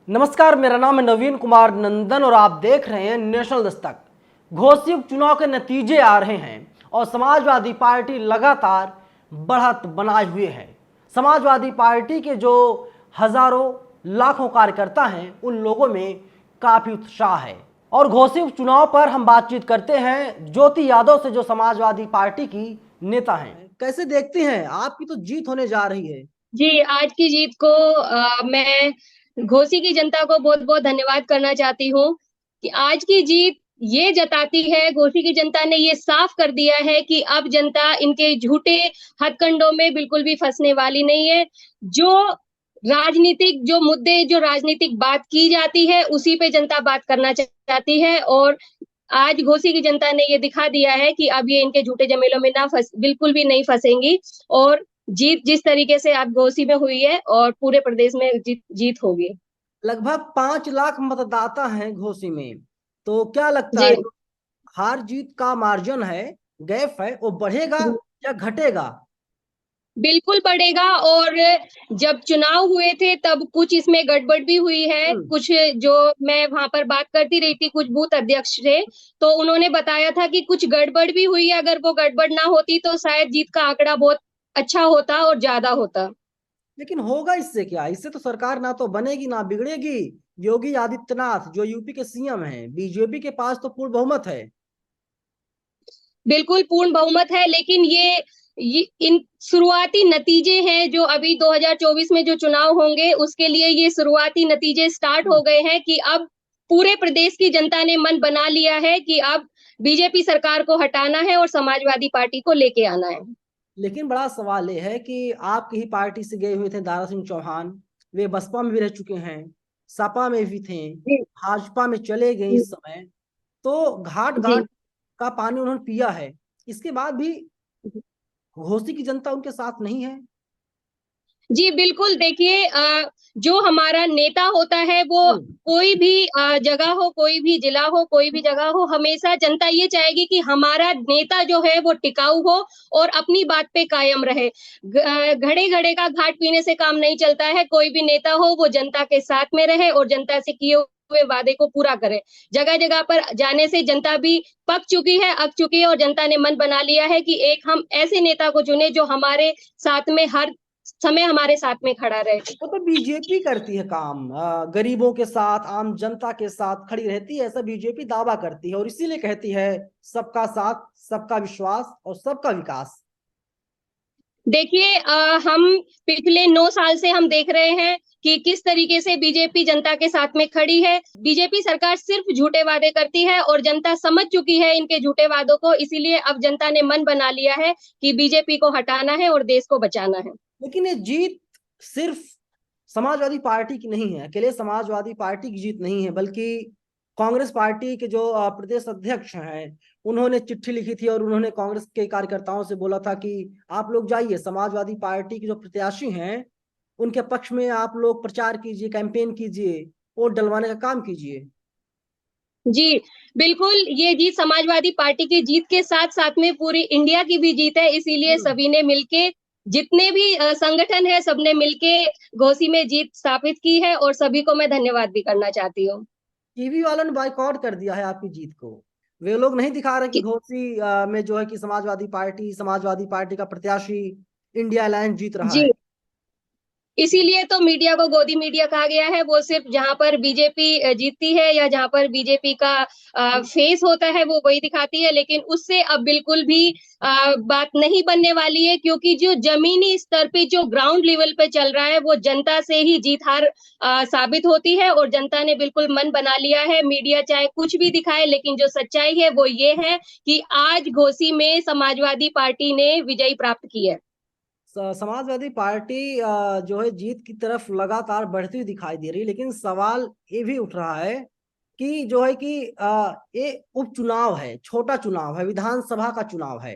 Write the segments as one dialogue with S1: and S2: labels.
S1: नमस्कार, मेरा नाम है नवीन कुमार नंदन और आप देख रहे हैं नेशनल दस्तक। घोषित उपचुनाव के नतीजे आ रहे हैं और समाजवादी पार्टी लगातार बढ़त बनाए हुए है। समाजवादी पार्टी के जो हजारों लाखों कार्यकर्ता हैं उन लोगों में काफी उत्साह है और घोषित उपचुनाव पर हम बातचीत करते हैं ज्योति यादव से, जो समाजवादी पार्टी की नेता हैं। कैसे देखते हैं, आपकी तो जीत होने जा रही है।
S2: जी, आज की जीत को मैं घोसी की जनता को बहुत-बहुत धन्यवाद करना चाहती हूँ कि आज की जीत ये जताती है, घोसी की जनता ने ये साफ कर दिया है कि अब जनता इनके झूठे हथकंडों में बिल्कुल भी फँसने वाली नहीं है। जो मुद्दे, जो राजनीतिक बात की जाती है, उसी पे जनता बात करना चाहती है और आज घोसी की जनता ने ये दिखा दिया है कि अब ये इनके झूठे झमेलों में ना फंस बिल्कुल भी नहीं फंसेंगी और जीत जिस तरीके से अब घोसी में हुई है और पूरे प्रदेश में जीत होगी।
S1: लगभग 5 लाख मतदाता हैं घोसी में, तो क्या लगता है
S2: जी।
S1: जो हार जीत का मार्जिन है, गैप है, वो बढ़ेगा या घटेगा?
S2: बिल्कुल बढ़ेगा और जब चुनाव हुए थे तब कुछ इसमें गड़बड़ भी हुई है।
S1: हम्म।
S2: कुछ जो मैं वहां पर बात करती रही थी, कुछ बूथ अध्यक्ष थे, तो उन्होंने बताया था कि कुछ गड़बड़ भी हुई है। अगर वो गड़बड़ ना होती तो शायद जीत का आंकड़ा बहुत अच्छा होता और ज्यादा होता।
S1: लेकिन होगा इससे क्या? इससे तो सरकार ना तो बनेगी ना बिगड़ेगी। योगी आदित्यनाथ जो यूपी के सीएम हैं, बीजेपी के पास तो पूर्ण बहुमत है।
S2: बिल्कुल पूर्ण बहुमत है, लेकिन ये इन शुरुआती नतीजे हैं जो अभी 2024 में जो चुनाव होंगे उसके लिए ये शुरुआती नतीजे स्टार्ट हो गए हैं कि अब पूरे प्रदेश की जनता ने मन बना लिया है कि अब बीजेपी सरकार को हटाना है और समाजवादी पार्टी को लेके आना है।
S1: लेकिन बड़ा सवाल यह है कि आपकी ही पार्टी से गए हुए थे दारा सिंह चौहान, वे बसपा में भी रह चुके हैं, सपा में भी थे,
S2: जी।
S1: भाजपा में चले गए इस समय। तो घाट
S2: जी।
S1: घाट का पानी उन्होंने पिया है, इसके बाद भी घोसी की जनता उनके साथ नहीं है।
S2: जी, बिल्कुल देखिए, जो हमारा नेता होता है वो
S1: हम्म।
S2: कोई भी जगह हो, कोई भी जिला हो, कोई भी जगह हो, हमेशा जनता ये चाहेगी कि हमारा नेता जो है वो टिकाऊ हो और अपनी बात पे कायम रहे। घड़े-घड़े का घाट पीने से काम नहीं चलता है, कोई भी नेता हो वो जनता के साथ में रहे और जनता से किए हुए वादे को पूरा करे। जगह-जगह पर जाने से जनता भी पक चुकी है, अक चुकी है और जनता ने मन बना लिया है कि एक हम ऐसे नेता को चुने जो हमारे साथ में हर समय हमारे साथ में खड़ा रहे।
S1: वो तो बीजेपी करती है काम, गरीबों के साथ, आम जनता के साथ खड़ी रहती है, ऐसा बीजेपी दावा करती है और इसीलिए कहती है सबका साथ, सबका विश्वास और सबका विकास।
S2: देखिए, हम पिछले 9 साल से हम देख रहे हैं कि किस तरीके से बीजेपी जनता के साथ में खड़ी है। बीजेपी सरकार सिर्फ झूठे वादे करती है और जनता समझ चुकी है इनके झूठे वादों को, इसीलिए अब जनता ने मन बना लिया है कि बीजेपी को हटाना है और देश को बचाना है।
S1: लेकिन ये जीत सिर्फ समाजवादी पार्टी की नहीं है, अकेले समाजवादी पार्टी की जीत नहीं है, बल्कि कांग्रेस पार्टी के जो प्रदेश अध्यक्ष हैं, उन्होंने चिट्ठी लिखी थी और उन्होंने कांग्रेस के कार्यकर्ताओं से बोला था कि आप लोग जाइए, समाजवादी पार्टी के जो प्रत्याशी हैं उनके पक्ष में आप लोग प्रचार कीजिए, कैंपेन कीजिए, वोट डलवाने का काम कीजिए।
S2: जी, बिल्कुल, ये जीत समाजवादी पार्टी की जीत के साथ-साथ में पूरी इंडिया की भी जीत है, इसीलिए
S1: हम्म।
S2: सभी ने मिलके, जितने भी संगठन हैं, सबने मिलके घोसी में जीत स्थापित की है और सभी को मैं धन्यवाद भी करना चाहती हूँ।
S1: टीवी वालों ने बाइकआउट कर दिया है आपकी जीत को। वे लोग नहीं दिखा रहे कि
S2: कि
S1: घोसी में जो है कि समाजवादी पार्टी का प्रत्याशी इंडिया अलायंस जीत रहा है।
S2: जी। इसीलिए तो मीडिया को गोदी मीडिया कहा गया है। वो सिर्फ जहाँ पर बीजेपी जीतती है या जहाँ पर बीजेपी का फेस होता है वो वही दिखाती है, लेकिन उससे अब बिल्कुल भी बात नहीं बनने वाली है, क्योंकि जो जमीनी स्तर पे जो ग्राउंड लेवल पे चल रहा है वो जनता से ही जीत हार साबित होती है और जनता ने बिल्कुल मन बना लिया है। मीडिया चाहे कुछ भी दिखाए, लेकिन जो सच्चाई है वो ये है कि आज घोसी में समाजवादी पार्टी ने विजयी प्राप्त की है।
S1: समाजवादी पार्टी जो है जीत की तरफ लगातार बढ़ती हुई दिखाई दे रही है, लेकिन सवाल ये भी उठ रहा है कि जो है कि ये उपचुनाव है, छोटा चुनाव है, विधानसभा का चुनाव है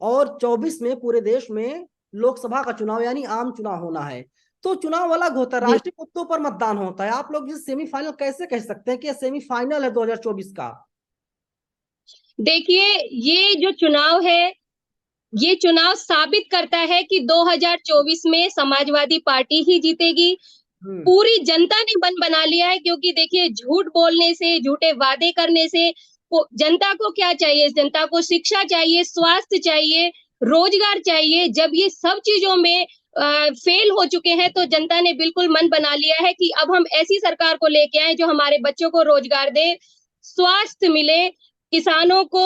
S1: और 24 में पूरे देश में लोकसभा का चुनाव यानी आम चुनाव होना है। तो चुनाव अलग होता है,
S2: जी।
S1: राष्ट्रीय मुद्दों पर मतदान होता है। आप लोग इस सेमीफाइनल कैसे कह सकते हैं कि सेमीफाइनल है 2024 का?
S2: देखिए, ये जो चुनाव है, ये चुनाव साबित करता है कि 2024 में समाजवादी पार्टी ही जीतेगी।
S1: हम्म।
S2: पूरी जनता ने मन बना लिया है, क्योंकि देखिए झूठ बोलने से, झूठे वादे करने से जनता को क्या चाहिए? जनता को शिक्षा चाहिए, स्वास्थ्य चाहिए, रोजगार चाहिए। जब ये सब चीजों में फेल हो चुके हैं, तो जनता ने बिल्कुल मन बना लिया है कि अब हम ऐसी सरकार को लेके आए जो हमारे बच्चों को रोजगार दे, स्वास्थ्य मिले, किसानों को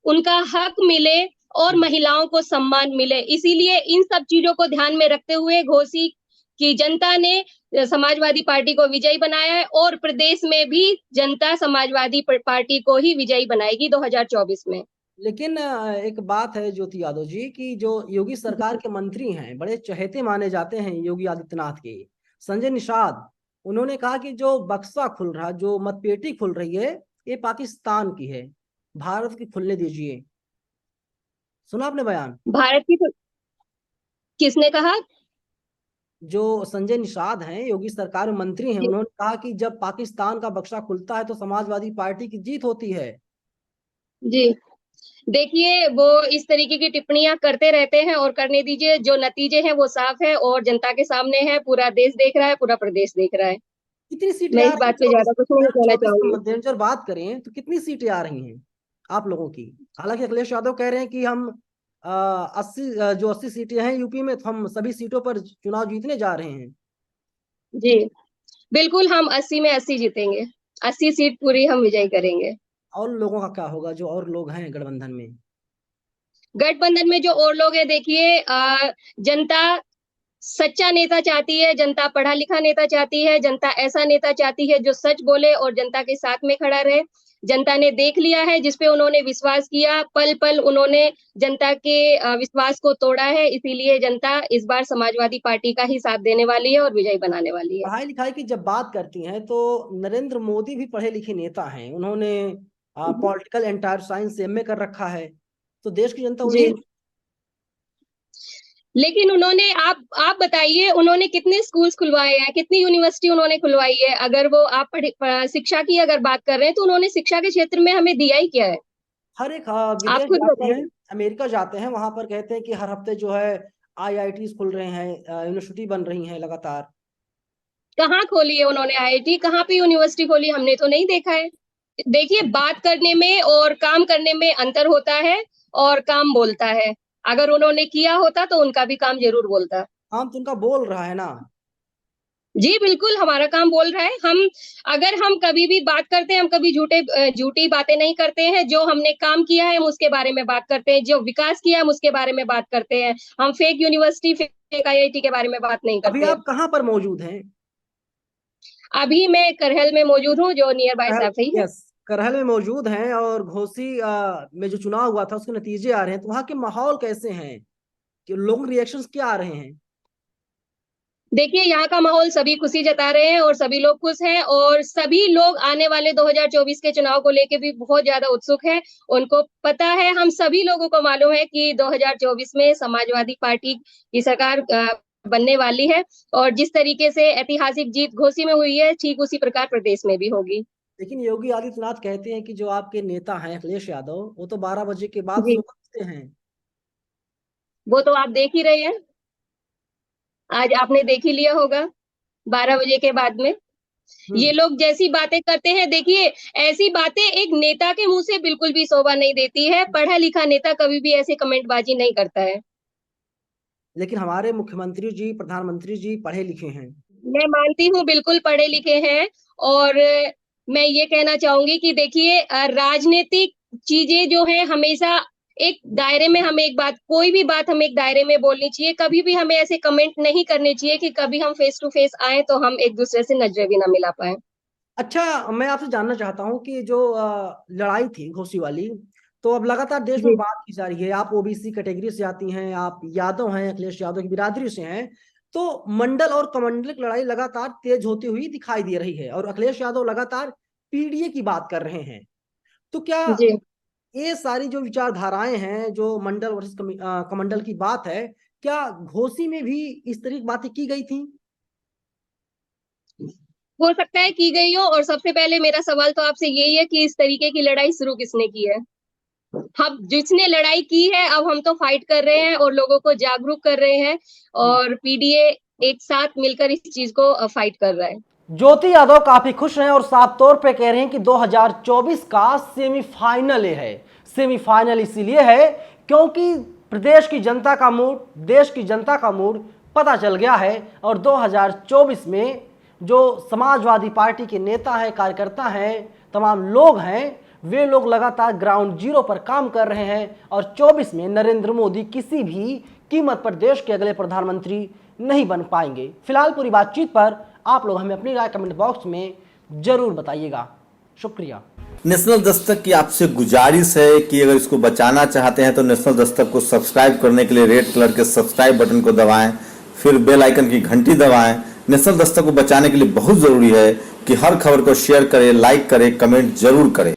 S2: उनका हक मिले और महिलाओं को सम्मान मिले। इसीलिए इन सब चीजों को ध्यान में रखते हुए घोसी की जनता ने समाजवादी पार्टी को विजयी बनाया है, और प्रदेश में भी जनता समाजवादी पार्टी को ही विजयी बनाएगी 2024 में।
S1: लेकिन एक बात है ज्योति यादव जी की जो योगी सरकार के मंत्री हैं बड़े चहेते माने जाते हैं योगी आदित्यनाथ के, संजय निषाद, उन्होंने कहा कि जो बक्सा खुल रहा, जो मतपेटी खुल रही है, ये पाकिस्तान की है, भारत की खुलने दीजिए। सुना आपने बयान?
S2: भारत की तो किसने कहा?
S1: जो संजय निषाद हैं योगी सरकार में मंत्री हैं,
S2: जी,
S1: उन्होंने कहा कि जब पाकिस्तान का बक्सा खुलता है तो समाजवादी पार्टी की जीत होती है।
S2: जी। देखिए, वो इस तरीके की टिप्पणियां करते रहते हैं, और करने दीजिए। जो नतीजे हैं वो साफ है और जनता के सामने है, पूरा देश देख रहा है, पूरा प्रदेश देख रहा है।
S1: कितनी सीटें
S2: मैं
S1: आ
S2: इस
S1: रही हैं?
S2: बात पे ज्यादा कुछ नहीं कहना
S1: 2024 के
S2: चाहूंगी।
S1: मद्देनजर बात करें तो कितनी सीटें आ रही हैं आप लोगों की? हालांकि अखिलेश यादव कह रहे हैं कि हम 80 जो 80 सीटें हैं यूपी में, तो हम सभी सीटों पर चुनाव जीतने जा रहे हैं।
S2: जी, बिल्कुल हम 80 में 80 जीतेंगे। 80 सीट पूरी हम विजय करेंगे।
S1: और लोगों का क्या होगा जो और लोग हैं गठबंधन में?
S2: गठबंधन में जो और लोग हैं, देखिए, जनता सच्चा नेता चाहती है, जनता पढ़ा लिखा नेता चाहती है, जनता ऐसा नेता चाहती है जो सच बोले और जनता के साथ में खड़ा रहे। जनता ने देख लिया है, जिस पे उन्होंने विश्वास किया, पल पल उन्होंने जनता के विश्वास को तोड़ा है। इसीलिए जनता इस बार समाजवादी पार्टी का ही साथ देने वाली है और विजयी बनाने वाली है।
S1: पढ़ाई लिखाई की जब बात करती हैं तो नरेंद्र मोदी भी पढ़े लिखे नेता हैं, उन्होंने पॉलिटिकल एंटायर साइंस से एमए कर रखा है, तो देश की जनता
S2: जी,
S1: उन्हें।
S2: लेकिन उन्होंने, आप बताइए, उन्होंने कितने स्कूल्स खुलवाए हैं, कितनी यूनिवर्सिटी उन्होंने खुलवाई है? अगर वो आप शिक्षा की अगर बात कर रहे हैं, तो उन्होंने शिक्षा के क्षेत्र में हमें दिया ही क्या है?
S1: हर एक
S2: आप
S1: विदेश
S2: खुद
S1: जाते हैं,
S2: बताइए।
S1: अमेरिका जाते हैं, वहां पर कहते हैं कि हर हफ्ते जो है आईआईटी खुल रहे हैं, यूनिवर्सिटी बन रही हैं लगातार।
S2: कहाँ खोली है उन्होंने आईआईटी? कहाँ पे यूनिवर्सिटी खोली? हमने तो नहीं देखा है। देखिए, बात करने में और काम करने में अंतर होता है, और काम बोलता है। अगर उन्होंने किया होता तो उनका भी काम जरूर बोलता।
S1: हम तो उनका बोल रहा है ना।
S2: जी, बिल्कुल हमारा काम बोल रहा है। अगर हम कभी भी बात करते हैं, हम कभी झूठी बातें नहीं करते हैं। जो हमने काम किया है हम उसके बारे में बात करते हैं, जो विकास किया है हम उसके बारे में बात करते हैं। हम फेक यूनिवर्सिटी, फेक आईआईटी के बारे में बात नहीं
S1: अभी
S2: करते हैं।
S1: आप कहाँ पर मौजूद हैं?
S2: अभी मैं करहल में मौजूद हूँ, जो नियर बाय
S1: करहल,
S2: सैफई है।
S1: यस, करहल में मौजूद हैं, और घोसी में जो चुनाव हुआ था उसके नतीजे आ रहे हैं, तो वहाँ के माहौल कैसे हैं, कि लोगों के रिएक्शंस क्या आ रहे हैं?
S2: देखिए, यहाँ का माहौल, सभी खुशी जता रहे हैं और सभी लोग खुश हैं, और सभी लोग आने वाले 2024 के चुनाव को लेके भी बहुत ज्यादा उत्सुक हैं। उनको पता है, हम सभी लोगों को मालूम है कि 2024 में समाजवादी पार्टी की सरकार बनने वाली है, और जिस तरीके से ऐतिहासिक जीत घोसी में हुई है, ठीक उसी प्रकार प्रदेश में भी होगी।
S1: लेकिन योगी आदित्यनाथ कहते हैं कि जो आपके नेता हैं अखिलेश यादव, वो तो 12 बजे के बाद
S2: जी,
S1: शो करते हैं।
S2: वो तो आप देख ही रहे हैं। आज आपने देख ही लिया होगा, 12 बजे के बाद में ये
S1: हम्म।
S2: लोग जैसी बातें करते हैं। देखिए, ऐसी बातें एक नेता के मुंह से बिल्कुल भी शोभा नहीं देती है। पढ़ा लिखा नेता कभी भी ऐसे कमेंटबाजी नहीं करता है।
S1: लेकिन हमारे मुख्यमंत्री जी, प्रधानमंत्री जी पढ़े लिखे हैं।
S2: मैं मानती हूँ, बिल्कुल पढ़े लिखे हैं। और मैं ये कहना चाहूंगी कि देखिए, राजनीतिक चीजें जो है हमेशा एक दायरे में, हमें एक बात, कोई भी बात हमें एक दायरे में बोलनी चाहिए। कभी भी हमें ऐसे कमेंट नहीं करने चाहिए कि कभी हम फेस टू फेस आए तो हम एक दूसरे से नजरें भी ना मिला पाए।
S1: अच्छा, मैं आपसे जानना चाहता हूँ कि जो लड़ाई थी घोसी वाली, तो अब लगातार देश में
S2: जी,
S1: बात की जा रही है, आप ओबीसी कैटेगरी से आती हैं, आप यादव हैं, अखिलेश यादव की बिरादरी से हैं, तो मंडल और कमंडल की लड़ाई लगातार तेज होती हुई दिखाई दे रही है, और अखिलेश यादव लगातार पीडीए की बात कर रहे हैं। तो क्या
S2: जी।
S1: ये सारी जो विचारधाराएं हैं, जो मंडल वर्सेस कमंडल की बात है, क्या घोसी में भी इस तरह की बातें की गई थी?
S2: हो सकता है की गई हो, और सबसे पहले मेरा सवाल तो आपसे यही है कि इस तरीके की लड़ाई शुरू किसने की है? हम, जिसने लड़ाई की है, अब हम तो फाइट कर रहे हैं और लोगों को जागरूक कर रहे हैं। और पीडीए एक साथ मिलकर इस चीज को फाइट कर रहा है।
S1: ज्योति यादव काफी खुश हैं और साफ तौर पे कह रहे हैं कि 2024 का सेमीफाइनल है। सेमीफाइनल इसीलिए है क्योंकि प्रदेश की जनता का मूड, देश की जनता का मूड पता चल गया है और 2024 में जो समाजवादी पार्टी के नेता हैं, कार्यकर्ता हैं, तमाम लोग हैं, वे लोग लगातार ग्राउंड जीरो पर काम कर रहे हैं और 24 में नरेंद्र मोदी किसी भी कीमत पर देश के अगले प्रधानमंत्री नहीं बन पाएंगे। फिलहाल पूरी बातचीत पर आप लोग हमें अपनी राय कमेंट बॉक्स में जरूर बताइएगा। शुक्रिया।
S3: नेशनल दस्तक की आपसे गुजारिश है कि अगर इसको बचाना चाहते हैं तो नेशनल दस्तक को सब्सक्राइब करने के लिए रेड कलर के सब्सक्राइब बटन को दबाएं, फिर बेल आइकन की घंटी दबाएं। नेशनल दस्तक को बचाने के लिए बहुत जरूरी है कि हर खबर को शेयर करें, लाइक करें, कमेंट जरूर करें।